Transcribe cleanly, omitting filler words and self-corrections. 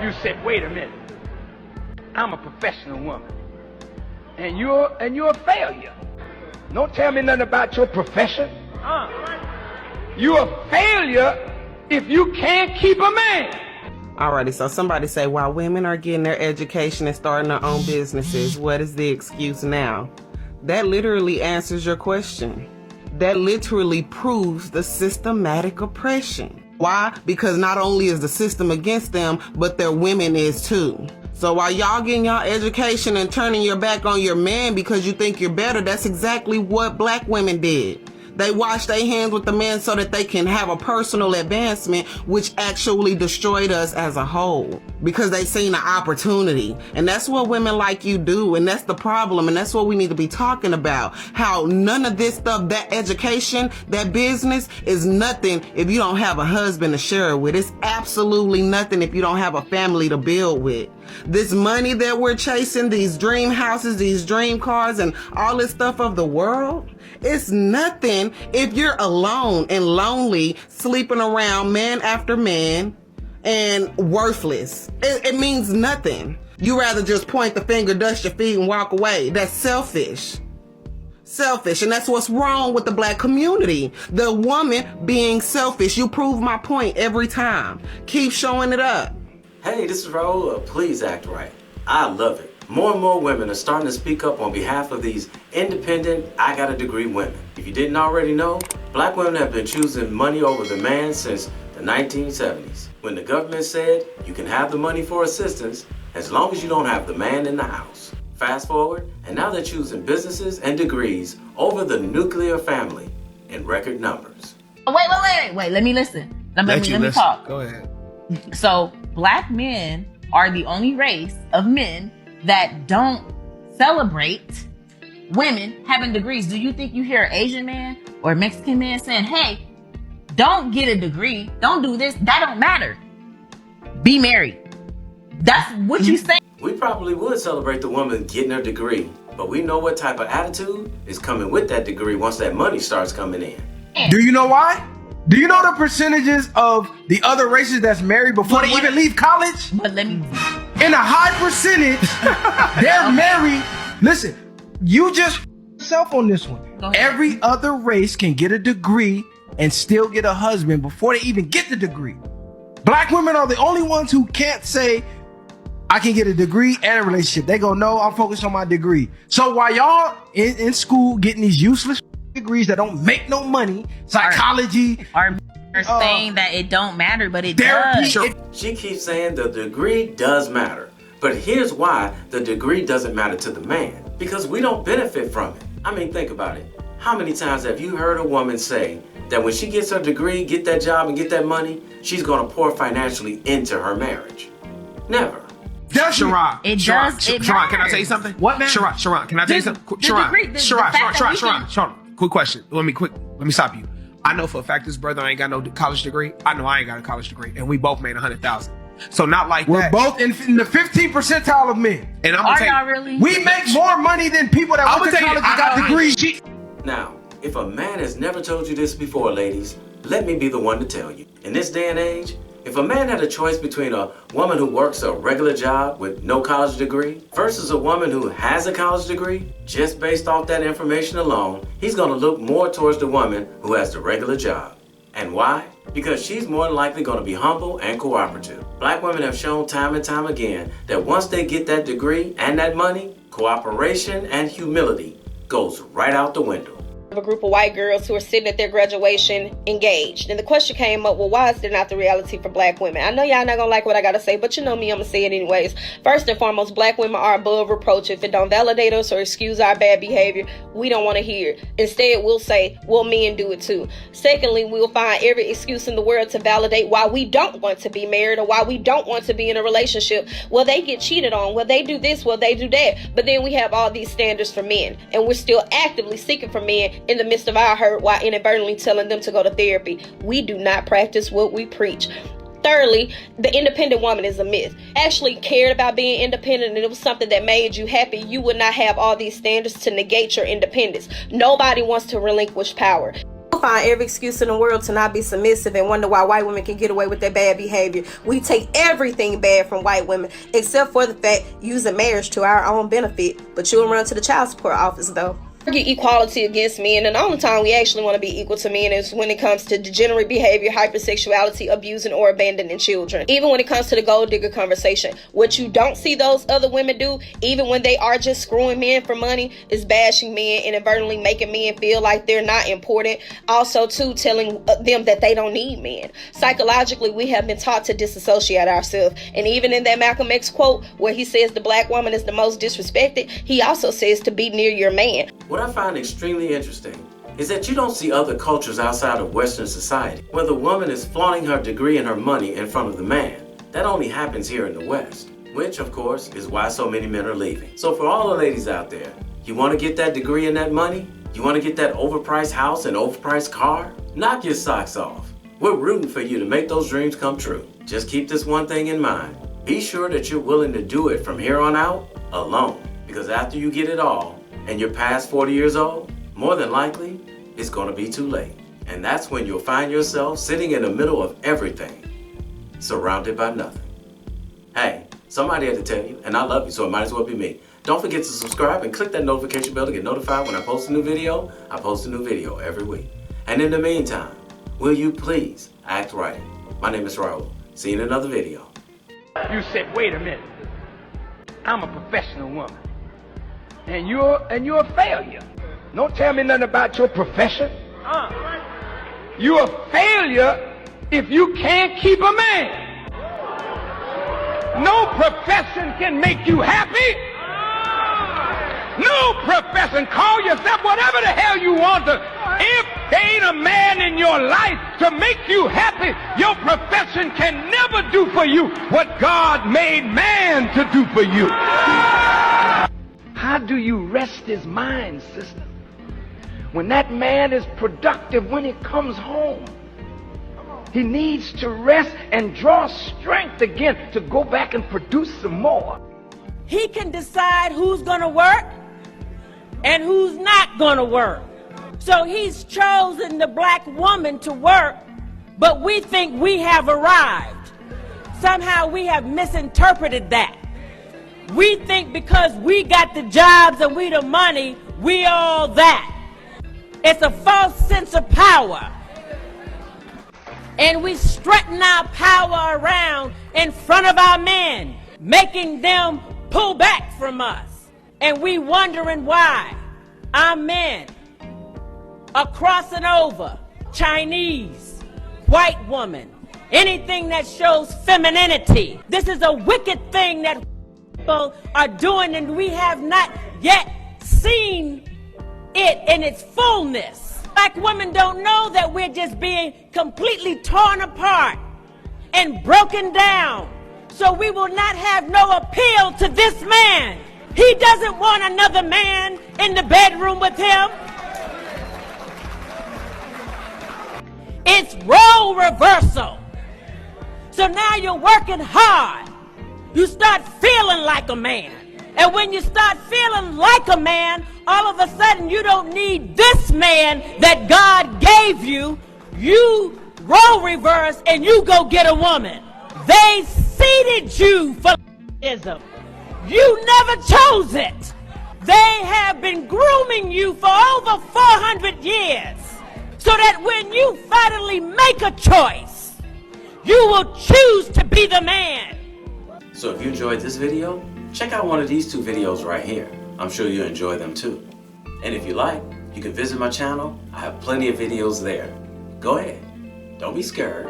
you said, wait a minute, I'm a professional woman, and you're a failure. Don't tell me nothing about your profession. You're a failure if you can't keep a man. Alrighty, so somebody say, while women are getting their education and starting their own businesses, what is the excuse now? That literally answers your question. That literally proves the systematic oppression. Why? Because not only is the system against them, but their women is too. So while y'all getting y'all education and turning your back on your man because you think you're better, that's exactly what black women did. They washed their hands with the men so that they can have a personal advancement, which actually destroyed us as a whole because they seen an opportunity. And that's what women like you do. And that's the problem. And that's what we need to be talking about. How none of this stuff, that education, that business is nothing if you don't have a husband to share it with. It's absolutely nothing if you don't have a family to build with. This money that we're chasing, these dream houses, these dream cars, and all this stuff of the world, it's nothing if you're alone and lonely, sleeping around man after man and worthless. It means nothing. You rather just point the finger, dust your feet, and walk away. That's selfish. Selfish. And that's what's wrong with the black community. The woman being selfish. You prove my point every time. Keep showing it up. Hey, this is Raul. Please act right. I love it. More and more women are starting to speak up on behalf of these independent, I got a degree women. If you didn't already know, black women have been choosing money over the man since the 1970s. When the government said you can have the money for assistance as long as you don't have the man in the house. Fast forward, and now they're choosing businesses and degrees over the nuclear family in record numbers. Wait, let me listen. Let me talk. Go ahead. So black men are the only race of men that don't celebrate women having degrees. Do you think you hear an Asian man or a Mexican man saying, hey, don't get a degree, don't do this, that don't matter, be married? That's what you say. We probably would celebrate the woman getting her degree, but we know what type of attitude is coming with that degree once that money starts coming in. Do you know why? Do you know the percentages of the other races that's married before they even leave college? But let me... In a high percentage, they're married. Listen, you just yourself on this one. Every other race can get a degree and still get a husband before they even get the degree. Black women are the only ones who can't say, I can get a degree and a relationship. They go, no, I'm focused on my degree. So while y'all in school getting these useless degrees that don't make no money, psychology, are saying that it don't matter, but it therapy, does. She keeps saying the degree does matter. But here's why the degree doesn't matter to the man. Because we don't benefit from it. I mean, think about it. How many times have you heard a woman say that when she gets her degree, get that job, and get that money, she's going to pour financially into her marriage? Never. Sharon, Can I tell you something? What, man? Sharon, can I tell you something? Sharon, quick question. Let me stop you. I know for a fact this brother ain't got no college degree. I know I ain't got a college degree, and we both made 100,000. So not like we're that. both in the 15th percentile of men. And I'm gonna y'all really? We make more money than people that went to college and got degrees. Now, if a man has never told you this before, ladies, let me be the one to tell you. In this day and age, if a man had a choice between a woman who works a regular job with no college degree versus a woman who has a college degree, just based off that information alone, he's going to look more towards the woman who has the regular job. And why? Because she's more than likely going to be humble and cooperative. Black women have shown time and time again that once they get that degree and that money, cooperation and humility goes right out the window. A group of white girls who are sitting at their graduation engaged. And the question came up, well, why is there not the reality for black women? I know y'all not gonna like what I gotta say, but you know me, I'm gonna say it anyways. First and foremost, black women are above reproach. If it don't validate us or excuse our bad behavior, we don't want to hear it. Instead, we'll say, well, men do it too. Secondly, we'll find every excuse in the world to validate why we don't want to be married or why we don't want to be in a relationship. Well, they get cheated on. Well, they do this. Well, they do that. But then we have all these standards for men, and we're still actively seeking for men in the midst of our hurt while inadvertently telling them to go to therapy. We do not practice what we preach. Thirdly, the independent woman is a myth. Actually cared about being independent and it was something that made you happy, you would not have all these standards to negate your independence. Nobody wants to relinquish power. find every excuse in the world to not be submissive and wonder why white women can get away with their bad behavior. We take everything bad from white women, except for the fact using marriage to our own benefit. But you'll run to the child support office, though. Equality against men, and the only time we actually want to be equal to men is when it comes to degenerate behavior, hypersexuality, abusing or abandoning children. Even when it comes to the gold digger conversation, what you don't see those other women do, even when they are just screwing men for money, is bashing men, inadvertently making men feel like they're not important. Also, too, telling them that they don't need men. Psychologically, we have been taught to disassociate ourselves, and even in that Malcolm X quote where he says the black woman is the most disrespected, he also says to be near your man. What I find extremely interesting is that you don't see other cultures outside of Western society where the woman is flaunting her degree and her money in front of the man. That only happens here in the West, which of course is why so many men are leaving. So for all the ladies out there, you want to get that degree and that money? You want to get that overpriced house and overpriced car? Knock your socks off. We're rooting for you to make those dreams come true. Just keep this one thing in mind. Be sure that you're willing to do it from here on out alone, because after you get it all, and you're past 40 years old, more than likely, it's gonna be too late. And that's when you'll find yourself sitting in the middle of everything, surrounded by nothing. Hey, somebody had to tell you, and I love you, so it might as well be me. Don't forget to subscribe and click that notification bell to get notified when I post a new video. I post a new video every week. And in the meantime, will you please act right? My name is Raul. See you in another video. You said, wait a minute. I'm a professional woman. And you're a failure. Don't tell me nothing about your profession. You're a failure if you can't keep a man. No profession can make you happy. No profession. Call yourself whatever the hell you want to. If there ain't a man in your life to make you happy, your profession can never do for you what God made man to do for you. How do you rest his mind, sister? When that man is productive when he comes home. He needs to rest and draw strength again to go back and produce some more. He can decide who's gonna work and who's not gonna work. So he's chosen the black woman to work, but we think we have arrived. Somehow we have misinterpreted that. We think because we got the jobs and we the money, we all that. It's a false sense of power. And we strutting our power around in front of our men, making them pull back from us. And we wondering why our men are crossing over Chinese, white woman, anything that shows femininity. This is a wicked thing that people are doing, and we have not yet seen it in its fullness. Black women don't know that we're just being completely torn apart and broken down. So we will not have no appeal to this man. He doesn't want another man in the bedroom with him. It's role reversal. So now you're working hard. You start feeling like a man. And when you start feeling like a man, all of a sudden you don't need this man that God gave you. You role reverse and you go get a woman. They seeded you for ism. You never chose it. They have been grooming you for over 400 years. So that when you finally make a choice, you will choose to be the man. So if you enjoyed this video, check out one of these two videos right here. I'm sure you'll enjoy them too. And if you like, you can visit my channel. I have plenty of videos there. Go ahead. Don't be scared.